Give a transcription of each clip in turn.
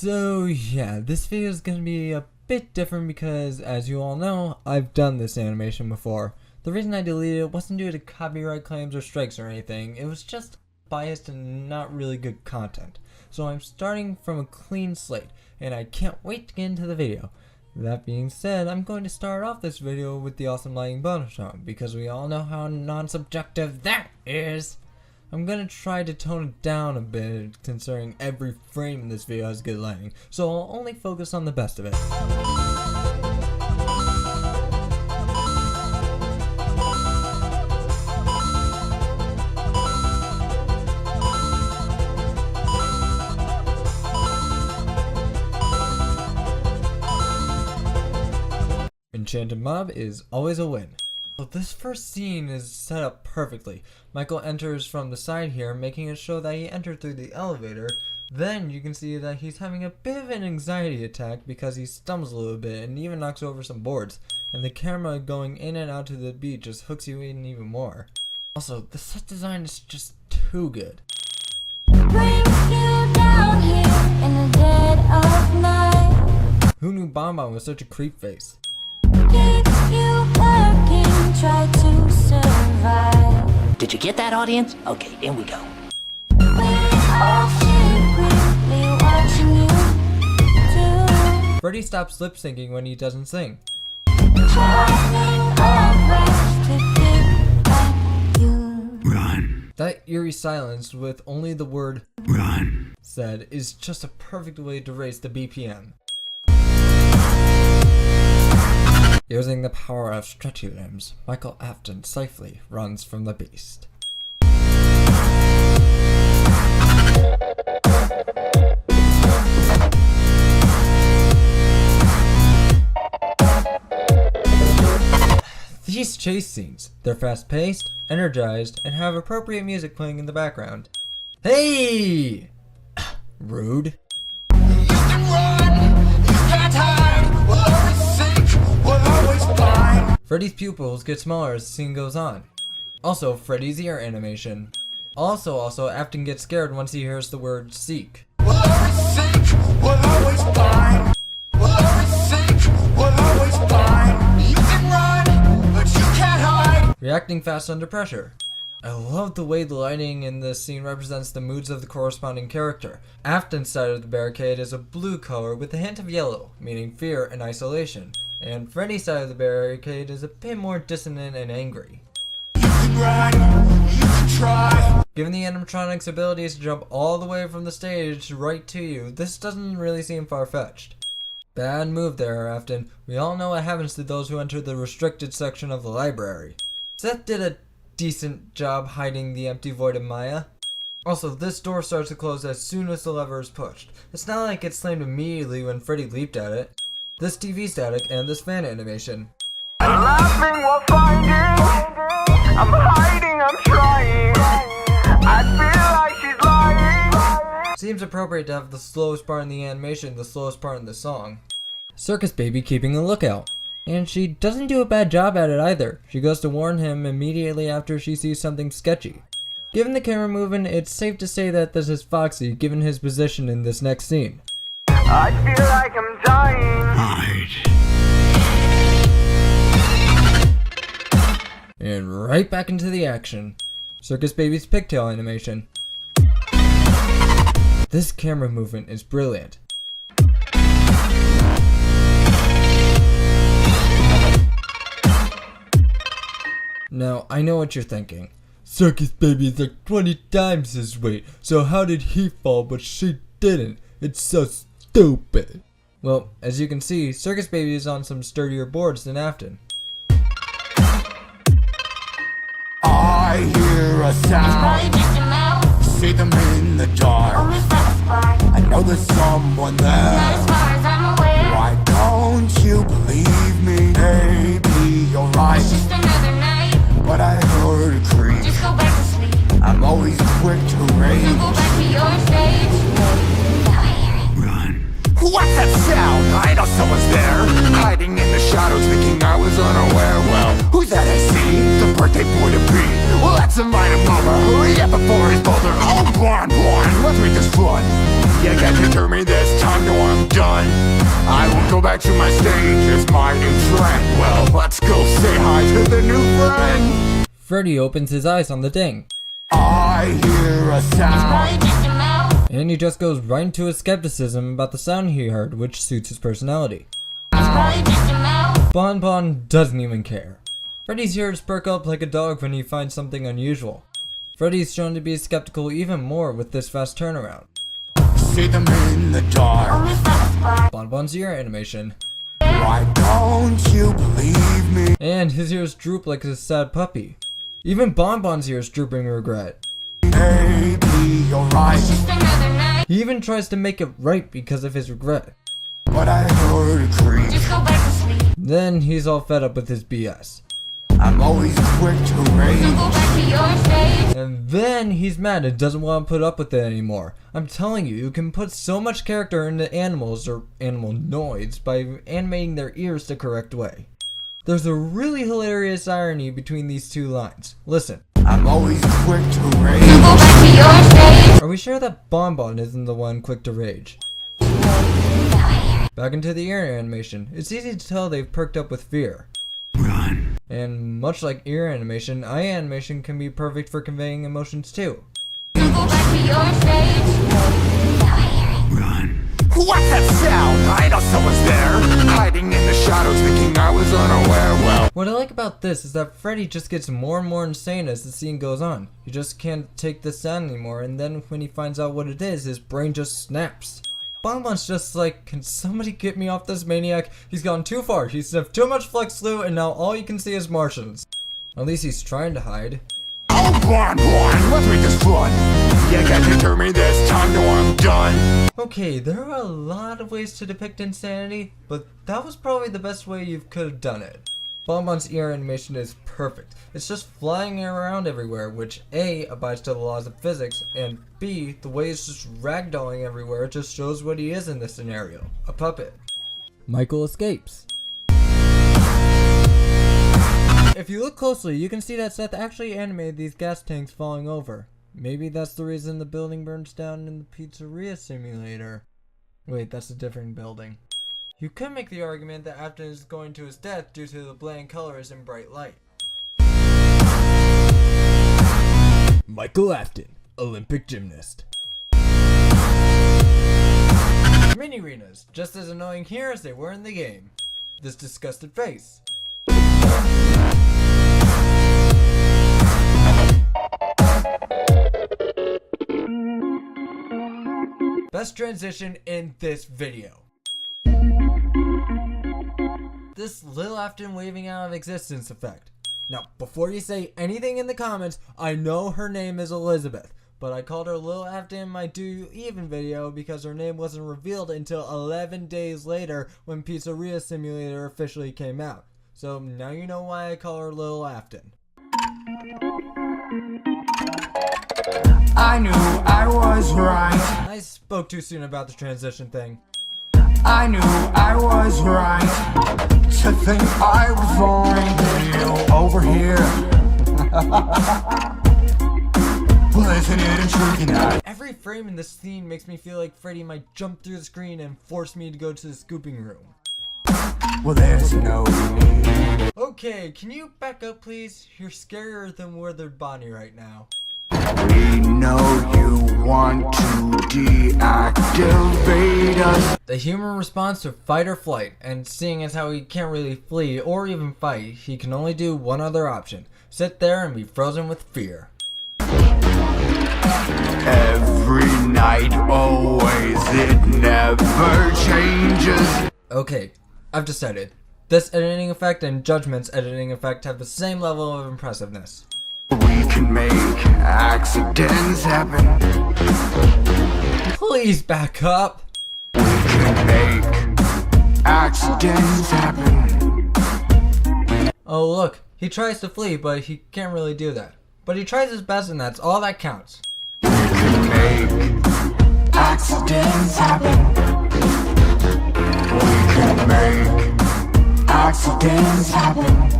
So yeah, this video is going to be a bit different because, as you all know, I've done this animation before. The reason I deleted it wasn't due to copyright claims or strikes or anything, it was just biased and not really good content. So I'm starting from a clean slate, and I can't wait to get into the video. That being said, I'm going to start off this video with the awesome lighting bonus song, because we all know how non-subjective that is. I'm gonna try to tone it down a bit, considering every frame in this video has good lighting, so I'll only focus on the best of it. Enchanted Mob is always a win. So this first scene is set up perfectly. Michael enters from the side here, making it show that he entered through the elevator. Then you can see that he's having a bit of an anxiety attack because he stumbles a little bit and even knocks over some boards. And the camera going in and out to the beat just hooks you in even more. Also, the set design is just too good. Who knew Bon Bon was such a creep face? Did you get that, audience? Okay, in we go. Freddy stops lip syncing when he doesn't sing. Run. That eerie silence with only the word Run said is just a perfect way to raise the BPM. Using the power of stretchy limbs, Michael Afton safely runs from the beast. These chase scenes, they're fast-paced, energized, and have appropriate music playing in the background. Hey! Rude. Freddy's pupils get smaller as the scene goes on. Also, Freddy's ear animation. Also, Afton gets scared once he hears the word seek. Reacting fast under pressure. I love the way the lighting in this scene represents the moods of the corresponding character. Afton's side of the barricade is a blue color with a hint of yellow, meaning fear and isolation. And Freddy's side of the barricade is a bit more dissonant and angry. You can try. Given the animatronic's abilities to jump all the way from the stage right to you, this doesn't really seem far-fetched. Bad move there, Afton. We all know what happens to those who enter the restricted section of the library. Seth did a decent job hiding the empty void of Maya. Also, this door starts to close as soon as the lever is pushed. It's not like it slammed immediately when Freddy leaped at it. This TV static and this fan animation. I'm laughing while finding, I'm hiding, I'm trying, I feel like she's lying. Seems appropriate to have the slowest part in the animation, the slowest part in the song. Circus Baby keeping a lookout. And she doesn't do a bad job at it either. She goes to warn him immediately after she sees something sketchy. Given the camera movement, it's safe to say that this is Foxy, given his position in this next scene. I feel like I'm dying. Hide. And right back into the action. Circus Baby's pigtail animation. This camera movement is brilliant. Now, I know what you're thinking. Circus Baby is like 20 times his weight, so how did he fall but she didn't? It's so stupid. Well, as you can see, Circus Baby is on some sturdier boards than Afton. I hear a sound. See them in the dark. I know there's someone there. Why don't you believe me? Maybe you're right. But I heard a creak. Just go back to sleep. I'm always quick to rage. So go back to your stage. Now I hear it. Run. What's that sound? I know someone's there. Hiding in the shadows thinking I was unaware. Well, who's that I see? The birthday boy to be. Well, let's invite him over. Hurry up before he's bolder. Oh, Bon, let's make this fun. You got to turn me this time. No I'm done. I will go back to my stage as my new trend. Well, let's go say hi to the new friend. Freddy opens his eyes on the ding, I hear a sound. and he just goes right into his skepticism about the sound he heard, which suits his personality. Bon Bon doesn't even care. Freddy's ears perk up like a dog when he finds something unusual. Freddy's shown to be skeptical even more with this fast turnaround. See them in the dark. Bon Bon's ear animation, Why don't you believe me? and his ears droop like a sad puppy. Even Bon Bon's ears droop in regret. Maybe you're right, He even tries to make it right because of his regret. but I heard a creak. Then he's all fed up with his BS. I'm always quick to rage. And then he's mad and doesn't want to put up with it anymore. I'm telling you, you can put so much character into animals or animal noise by animating their ears the correct way. There's a really hilarious irony between these two lines. Listen. I'm always quick to rage. Are we sure that Bon Bon isn't the one quick to rage? Back into the ear animation. It's easy to tell they've perked up with fear. Run. And much like ear animation, eye animation can be perfect for conveying emotions too. Run. What's that sound? I know someone's there. Hiding in the shadows thinking I was unaware. Well, What I like about this is that Freddy just gets more and more insane as the scene goes on. He just can't take the sound anymore, and then when he finds out what it is, his brain just snaps. Bon Bon's just like, can somebody get me off this maniac? He's gone too far, he sniffed too much Flex Flu, and now all you can see is Martians. At least he's trying to hide. oh, Bon Bon, let's make this fun. You can't deter me this time, no, I'm done. Okay, there are a lot of ways to depict insanity, but that was probably the best way you could have done it. Bon Bon's ear animation is perfect. It's just flying around everywhere, which A, abides to the laws of physics, and B, the way it's just ragdolling everywhere just shows what he is in this scenario, a puppet. Michael escapes. If you look closely, you can see that Seth actually animated these gas tanks falling over. Maybe that's the reason the building burns down in the pizzeria simulator. Wait, that's a different building. You could make the argument that Afton is going to his death due to the bland colors and bright light. Michael Afton, Olympic gymnast. Mini arenas, just as annoying here as they were in the game. This disgusted face. Best transition in this video. This Lil Afton waving out of existence effect. Now, before you say anything in the comments, I know her name is Elizabeth, but I called her Lil Afton in my Do You Even video because her name wasn't revealed until 11 days later when Pizzeria Simulator officially came out. So now you know why I call her Lil Afton. I knew I was right. I spoke too soon about the transition thing. I knew I was right to think I was fine over here. Well, isn't it intriguing that? Every frame in this scene makes me feel like Freddy might jump through the screen and force me to go to the scooping room. Well, there's no need. Okay, can you back up please? You're scarier than Withered Bonnie right now. We know you want to deactivate us. The human responds to fight or flight, and seeing as how he can't really flee or even fight, he can only do one other option. Sit there and be frozen with fear. Every night, always, it never changes. Okay, I've decided. This editing effect and Judgment's editing effect have the same level of impressiveness. We can make accidents happen. Please back up. We can make accidents happen. Oh look, he tries to flee, but he can't really do that. But he tries his best and that's all that counts. We can make accidents happen. We can make accidents happen.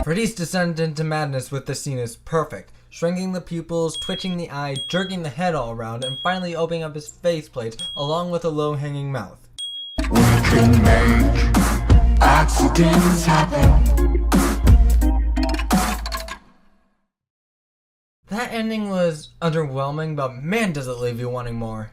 Freddy's descent into madness with this scene is perfect. shrinking the pupils, twitching the eye, jerking the head all around, and finally opening up his face plates along with a low-hanging mouth. We can make accidents happen. That ending was underwhelming, but man does it leave you wanting more.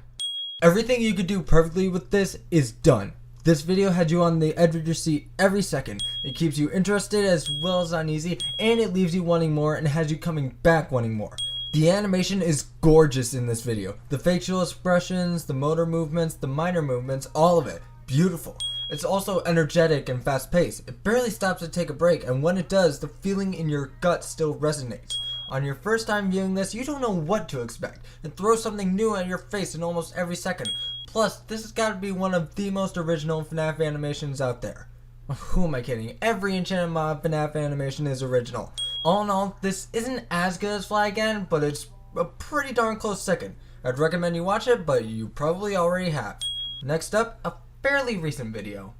Everything you could do perfectly with this is done. This video had you on the edge of your seat every second. It keeps you interested as well as uneasy, and it leaves you wanting more and has you coming back wanting more. The animation is gorgeous in this video. The facial expressions, the motor movements, the minor movements, all of it. Beautiful. It's also energetic and fast paced. It barely stops to take a break, and when it does, the feeling in your gut still resonates. On your first time viewing this, you don't know what to expect. It throws something new at your face in almost every second. Plus, this has got to be one of the most original FNAF animations out there. Who am I kidding? Every Enchanted Mod FNAF animation is original. All in all, this isn't as good as Fly Again, but it's a pretty darn close second. I'd recommend you watch it, but you probably already have. Next up, a fairly recent video.